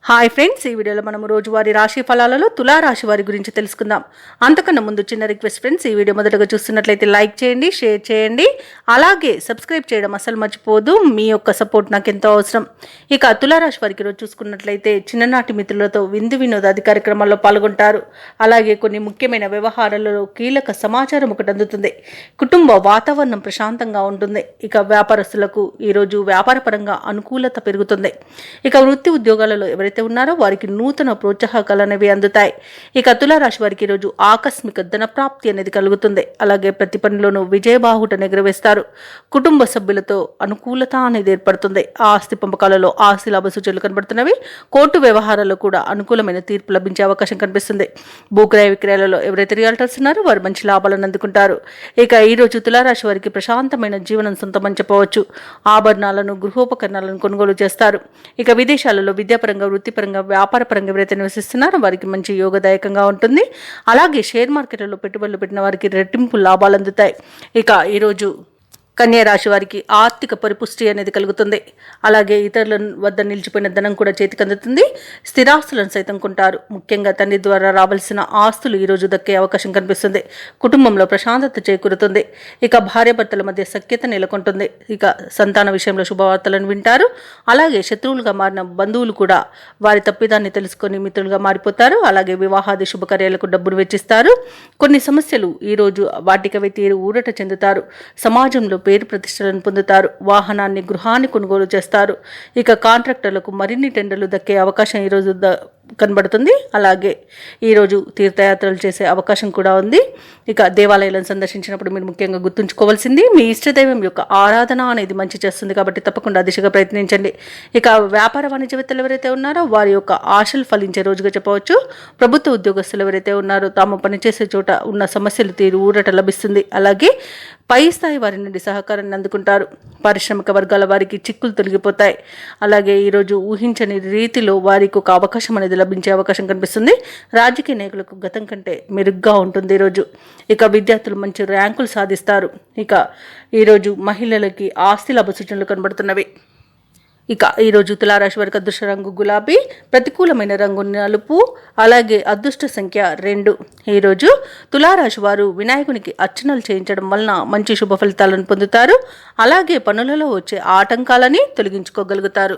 Hi friends, ఈ వీడియోలో మనం రోజువారీ రాశి ఫలాలలో తులా రాశి వారి గురించి తెలుసుకుందాం. అంతకన్నా ముందు చిన్న రిక్వెస్ట్ ఫ్రెండ్స్, ఈ వీడియో మొదటగా చూస్తున్నట్లయితే లైక్ చేయండి, షేర్ చేయండి, అలాగే సబ్స్క్రైబ్ చేయడం అసలు మర్చిపోదు. మీ యొక్క సపోర్ట్ నాకు ఎంతో అవసరం. ఇక తులా రాశి వారికి రోజు చూసుకున్నట్లయితే చిన్ననాటి మిత్రులతో విందు వినోదాది కార్యక్రమాల్లో పాల్గొంటారు. అలాగే కొన్ని ముఖ్యమైన వ్యవహారాలలో కీలక సమాచారం ఒకటి అందుతుంది. కుటుంబ వాతావరణం ప్రశాంతంగా ఉంటుంది. ఇక వ్యాపారస్తులకు ఈరోజు వ్యాపారపరంగా అనుకూలత పెరుగుతుంది. ఇక వృత్తి ఉద్యోగాలలో ఎవరైతే ఉన్నారో వారికి నూతన ప్రోత్సాహకాలు అనేవి అందుతాయి. ఇక తులారాశి వారికి ఈరోజు ఆకస్మిక ధన ప్రాప్తి అనేది కలుగుతుంది. అలాగే ప్రతి పనిలోనూ విజయబాహుటను ఎగురవేస్తారు. కుటుంబ సభ్యులతో అనుకూలత అనేది ఏర్పడుతుంది. ఆస్తి పంపకాలలో ఆస్తి లాభ సూచనలు కనబడుతున్నవి. కోర్టు వ్యవహారాల్లో కూడా అనుకూలమైన తీర్పు లభించే అవకాశం కనిపిస్తుంది. భూక్రయ విక్రయాలలో ఎవరైతే రియాల్టర్స్ ఉన్నారో వారు మంచి లాభాలను అందుకుంటారు. ఇక ఈరోజు తులారాశి వారికి ప్రశాంతమైన జీవనం సొంతమని చెప్పవచ్చు. ఆభరణాలను, గృహోపకరణాలను కొనుగోలు చేస్తారు. ఇక విదేశాలలో విద్యాపరంగా, వృత్తిపరంగా, వ్యాపారపరంగా ఎవరైతే నివసిస్తున్నారో వారికి మంచి యోగదాయకంగా ఉంటుంది. అలాగే షేర్ మార్కెట్లలో పెట్టుబడులు పెట్టిన వారికి రెట్టింపు లాభాలు అందుతాయి. ఇక ఈరోజు కన్యా రాశి వారికి ఆర్థిక పరిపుష్టి అనేది కలుగుతుంది. అలాగే ఇతరుల వద్ద నిలిచిపోయిన ధనం కూడా చేతికి అందుతుంది. స్థిరాస్తులను సైతం కొంటారు. ముఖ్యంగా తండ్రి ద్వారా రావాల్సిన ఆస్తులు ఈరోజు దక్కే అవకాశం కనిపిస్తుంది. కుటుంబంలో ప్రశాంతత చేకూరుతుంది. ఇక భార్యాభర్తల మధ్య సఖ్యత నెలకొంటుంది. ఇక సంతాన విషయంలో శుభవార్తలను వింటారు. అలాగే శత్రువులుగా మారిన బంధువులు కూడా వారి తప్పిదాన్ని తెలుసుకొని మిత్రులుగా మారిపోతారు. అలాగే వివాహాది శుభకార్యాలకు డబ్బును వెచ్చిస్తారు. కొన్ని సమస్యలు ఈరోజు వాటికవే తీరు ఊరట చెందుతారు. సమాజంలో పేరు ప్రతిష్టలను పొందుతారు. వాహనాన్ని, గృహాన్ని కొనుగోలు చేస్తారు. ఇక కాంట్రాక్టర్లకు మరిన్ని టెండర్లు దక్కే అవకాశం ఈరోజు కనబడుతుంది. అలాగే ఈరోజు తీర్థయాత్రలు చేసే అవకాశం కూడా ఉంది. ఇక దేవాలయాలను సందర్శించినప్పుడు మీరు ముఖ్యంగా గుర్తుంచుకోవాల్సింది మీ ఇష్టదైవం యొక్క ఆరాధన అనేది మంచి చేస్తుంది. కాబట్టి తప్పకుండా దిశగా ప్రయత్నించండి. ఇక వ్యాపార వాణిజ్యవేత్తలు ఎవరైతే ఉన్నారో వారి యొక్క ఆశలు ఫలించే రోజుగా చెప్పవచ్చు. ప్రభుత్వ ఉద్యోగస్తులు ఎవరైతే ఉన్నారో తాము పనిచేసే చోట ఉన్న సమస్యలు తీరు ఊరట లభిస్తుంది. అలాగే పై స్థాయి వారి నుండి సహకారాన్ని అందుకుంటారు. పారిశ్రామిక వర్గాల వారికి చిక్కులు తొలగిపోతాయి. అలాగే ఈరోజు ఊహించని రీతిలో వారికి ఒక అవకాశం అనేది లభించే అవకాశం కనిపిస్తుంది. రాజకీయ నాయకులకు గతం కంటే మెరుగ్గా ఉంటుంది ఈరోజు. ఇక విద్యార్థులు మంచి ర్యాంకులు సాధిస్తారు. ఇక ఈరోజు మహిళలకి ఆస్తి లాభ సూచనలు కనబడుతున్నవి. ఇక ఈరోజు తులారాశి వారికి అదృష్ట రంగు గులాబీ, ప్రతికూలమైన రంగు నలుపు, అలాగే అదృష్ట సంఖ్య 2. ఈరోజు తులారాశి వారు వినాయకునికి అర్చనలు చేయించడం వలన మంచి శుభ ఫలితాలను పొందుతారు. అలాగే పనులలో వచ్చే ఆటంకాలని తొలగించుకోగలుగుతారు.